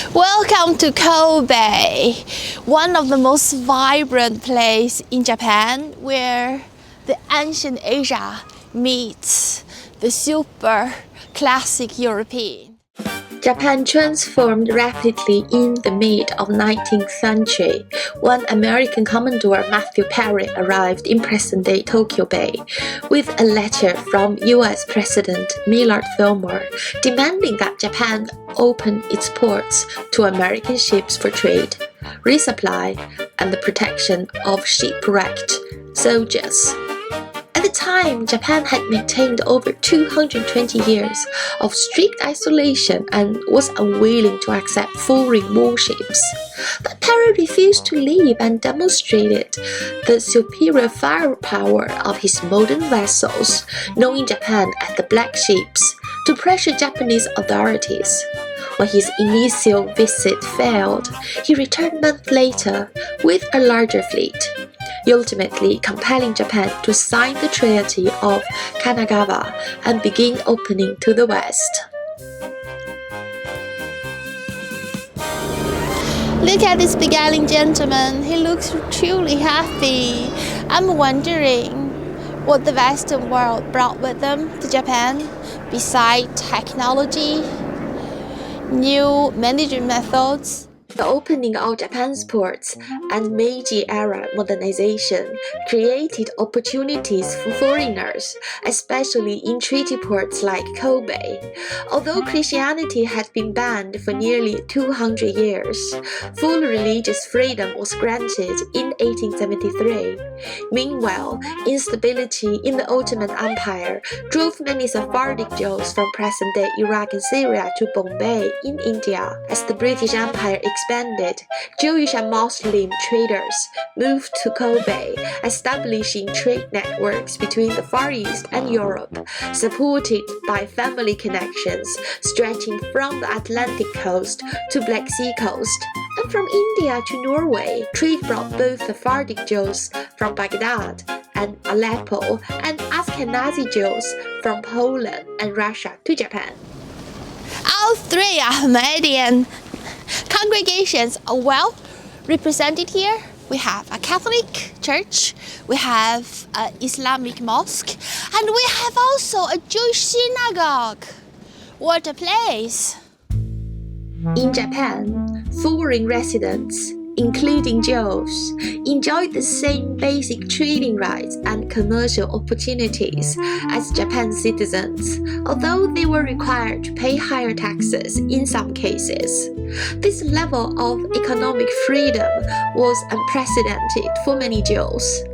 Welcome to Kobe, one of the most vibrant places in Japan where the ancient Asia meets the super classic European. Japan transformed rapidly in the mid of 19th century when American Commodore Matthew Perry arrived in present-day Tokyo Bay with a letter from US President Millard Fillmore demanding that Japan open its ports to American ships for trade, resupply, and the protection of shipwrecked soldiers. At the time, Japan had maintained over 220 years of strict isolation and was unwilling to accept foreign warships. But Perry refused to leave and demonstrated the superior firepower of his modern vessels, knowing Japan as the Black Ships, to pressure Japanese authorities. When his initial visit failed, he returned months later with a larger fleet, ultimately compelling Japan to sign the Treaty of Kanagawa and begin opening to the West. Look at this beguiling gentleman, he looks truly happy. I'm wondering what the Western world brought with them to Japan, besides technology, new management methods. The opening of Japan's ports and Meiji-era modernization created opportunities for foreigners, especially in treaty ports like Kobe. Although Christianity had been banned for nearly 200 years, full religious freedom was granted in 1873. Meanwhile, instability in the Ottoman Empire drove many Sephardic Jews from present-day Iraq and Syria to Bombay in India. As the British Empire expanded, Jewish and Muslim traders moved to Kobe, establishing trade networks between the Far East and Europe, supported by family connections stretching from the Atlantic coast to Black Sea coast. And from India to Norway, trade brought both Sephardic Jews from Baghdad and Aleppo and Ashkenazi Jews from Poland and Russia to Japan. All three Ahmadiyyan congregations are well represented here. We have a Catholic church, we have an Islamic mosque, and we have also a Jewish synagogue. What a place! In Japan, foreign residents, including Jews, enjoyed the same basic trading rights and commercial opportunities as Japan's citizens, although they were required to pay higher taxes in some cases. This level of economic freedom was unprecedented for many Jews.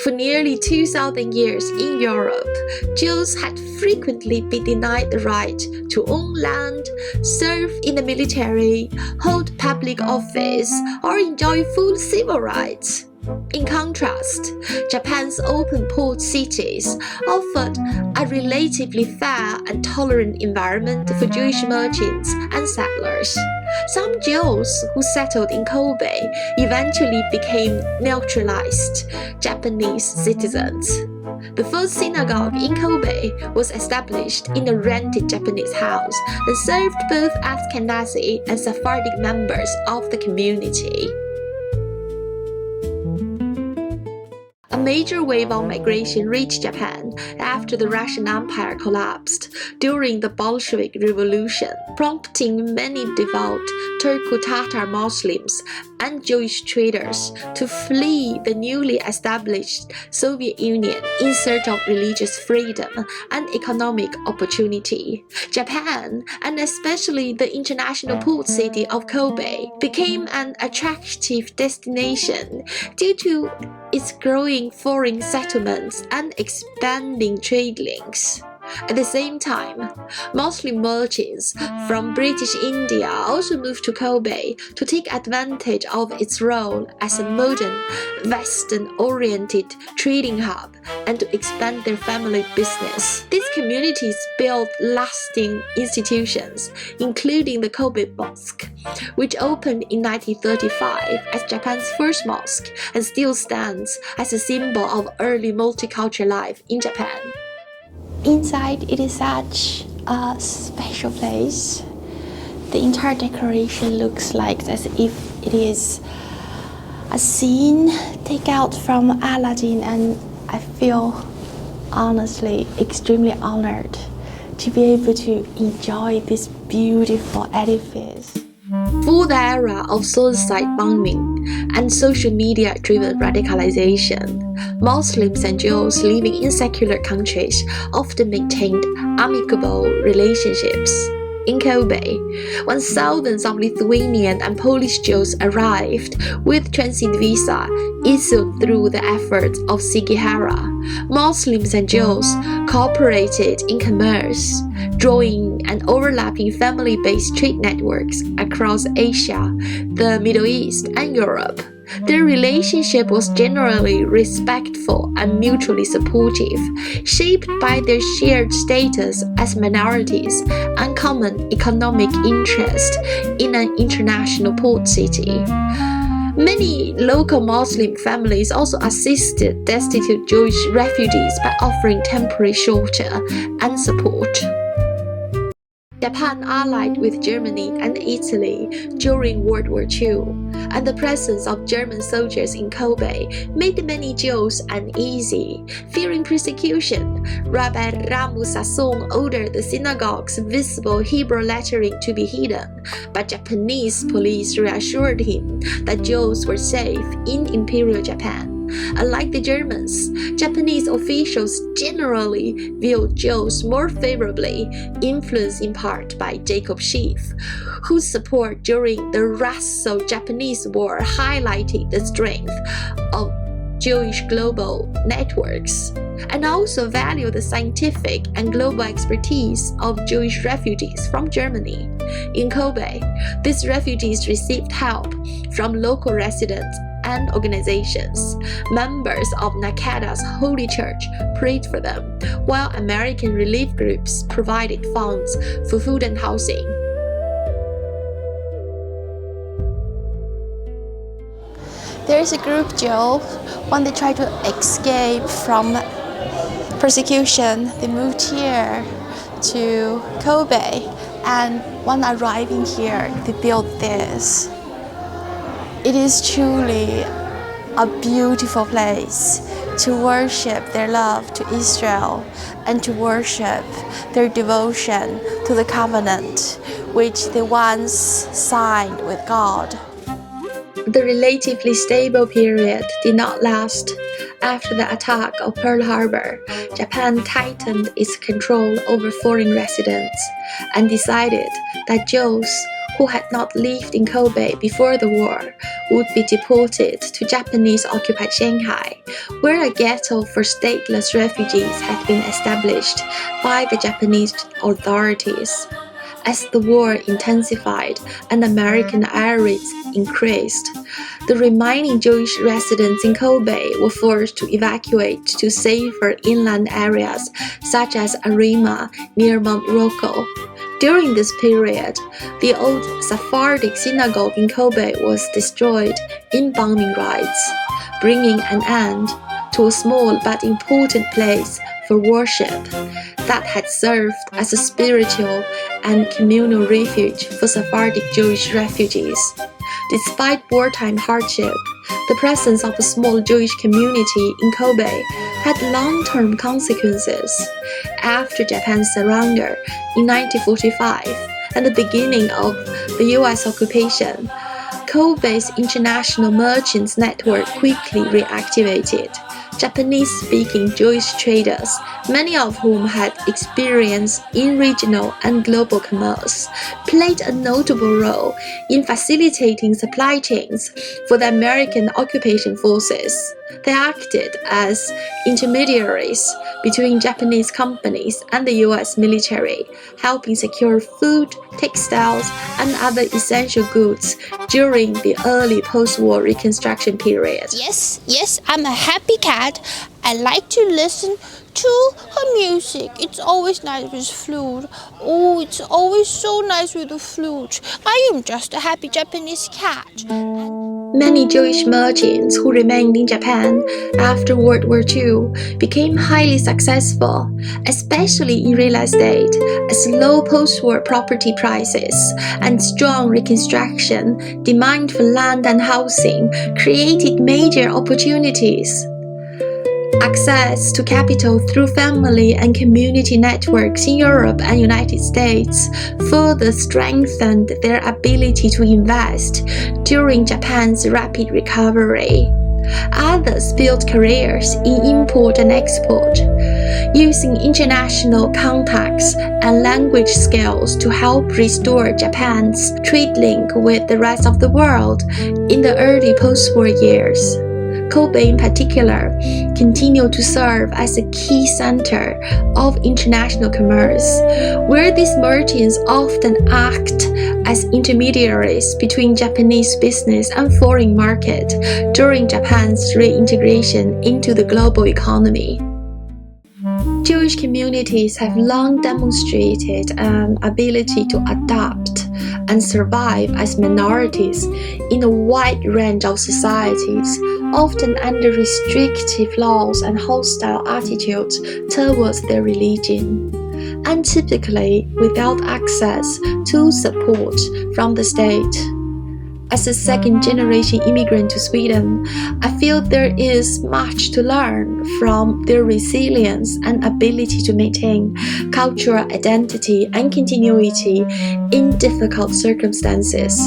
For nearly 2,000 years in Europe, Jews had frequently been denied the right to own land, serve in the military, hold public office, or enjoy full civil rights. In contrast, Japan's open port cities offered a relatively fair and tolerant environment for Jewish merchants and settlers. Some Jews who settled in Kobe eventually became naturalized Japanese citizens. The first synagogue in Kobe was established in a rented Japanese house and served both Ashkenazi and Sephardic members of the community. A major wave of migration reached Japan after the Russian Empire collapsed during the Bolshevik Revolution, prompting many devout Turco-Tatar Muslims and Jewish traders to flee the newly established Soviet Union in search of religious freedom and economic opportunity. Japan, and especially the international port city of Kobe, became an attractive destination due to its growing foreign settlements and expanding trade links. At the same time, Muslim merchants from British India also moved to Kobe to take advantage of its role as a modern, Western-oriented trading hub and to expand their family business. These communities built lasting institutions, including the Kobe Mosque, which opened in 1935 as Japan's first mosque and still stands as a symbol of early multicultural life in Japan. Inside, it is such a special place. The entire decoration looks like as if it is a scene taken out from Aladdin, and I feel honestly extremely honored to be able to enjoy this beautiful edifice. For the era of suicide bombing and social media-driven radicalization, Muslims and Jews living in secular countries often maintained amicable relationships. In Kobe, when thousands of Lithuanian and Polish Jews arrived with transit visa issued through the efforts of Sekihara, Muslims and Jews cooperated in commerce, drawing and overlapping family-based trade networks across Asia, the Middle East, and Europe. Their relationship was generally respectful and mutually supportive, shaped by their shared status as minorities and common economic interest in an international port city. Many local Muslim families also assisted destitute Jewish refugees by offering temporary shelter and support. Japan allied with Germany and Italy during World War II, and the presence of German soldiers in Kobe made many Jews uneasy. Fearing persecution, Rabbi Sassoon ordered the synagogue's visible Hebrew lettering to be hidden, but Japanese police reassured him that Jews were safe in Imperial Japan. Unlike the Germans, Japanese officials generally viewed Jews more favorably, influenced in part by Jacob Schiff, whose support during the Russo-Japanese War highlighted the strength of Jewish global networks, and also valued the scientific and global expertise of Jewish refugees from Germany. In Kobe, these refugees received help from local residents and organizations. Members of Nakada's Holy Church prayed for them, while American relief groups provided funds for food and housing. There is a group Jew, when they try to escape from persecution, they moved here to Kobe, and when arriving here, they built this. It is truly a beautiful place to worship their love to Israel and to worship their devotion to the covenant which they once signed with God. The relatively stable period did not last. After the attack of Pearl Harbor, Japan tightened its control over foreign residents and decided that Jews who had not lived in Kobe before the war would be deported to Japanese-occupied Shanghai, where a ghetto for stateless refugees had been established by the Japanese authorities. As the war intensified and American air raids increased, the remaining Jewish residents in Kobe were forced to evacuate to safer inland areas such as Arima near Mount Rocco. During this period, the old Sephardic synagogue in Kobe was destroyed in bombing raids, bringing an end to a small but important place for worship that had served as a spiritual and communal refuge for Sephardic Jewish refugees. Despite wartime hardship, the presence of a small Jewish community in Kobe had long-term consequences. After Japan's surrender in 1945 and the beginning of the U.S. occupation, Kobe's international merchants network quickly reactivated. Japanese-speaking Jewish traders, many of whom had experience in regional and global commerce, played a notable role in facilitating supply chains for the American occupation forces. They acted as intermediaries between Japanese companies and the U.S. military, helping secure food, textiles, and other essential goods during the early post-war Reconstruction period. Yes, I'm a happy cat. I like to listen to her music. It's always nice with flute. Oh, it's always so nice with the flute. I am just a happy Japanese cat. Many Jewish merchants who remained in Japan after World War II became highly successful, especially in real estate, as low post-war property prices and strong reconstruction demand for land and housing created major opportunities. Access to capital through family and community networks in Europe and United States further strengthened their ability to invest during Japan's rapid recovery. Others built careers in import and export, using international contacts and language skills to help restore Japan's trade link with the rest of the world in the early post-war years. Kobe in particular continued to serve as a key center of international commerce, where these merchants often act as intermediaries between Japanese business and foreign market during Japan's reintegration into the global economy. Jewish communities have long demonstrated an ability to adapt and survive as minorities in a wide range of societies, often under restrictive laws and hostile attitudes towards their religion, and typically without access to support from the state. As a second-generation immigrant to Sweden, I feel there is much to learn from their resilience and ability to maintain cultural identity and continuity in difficult circumstances.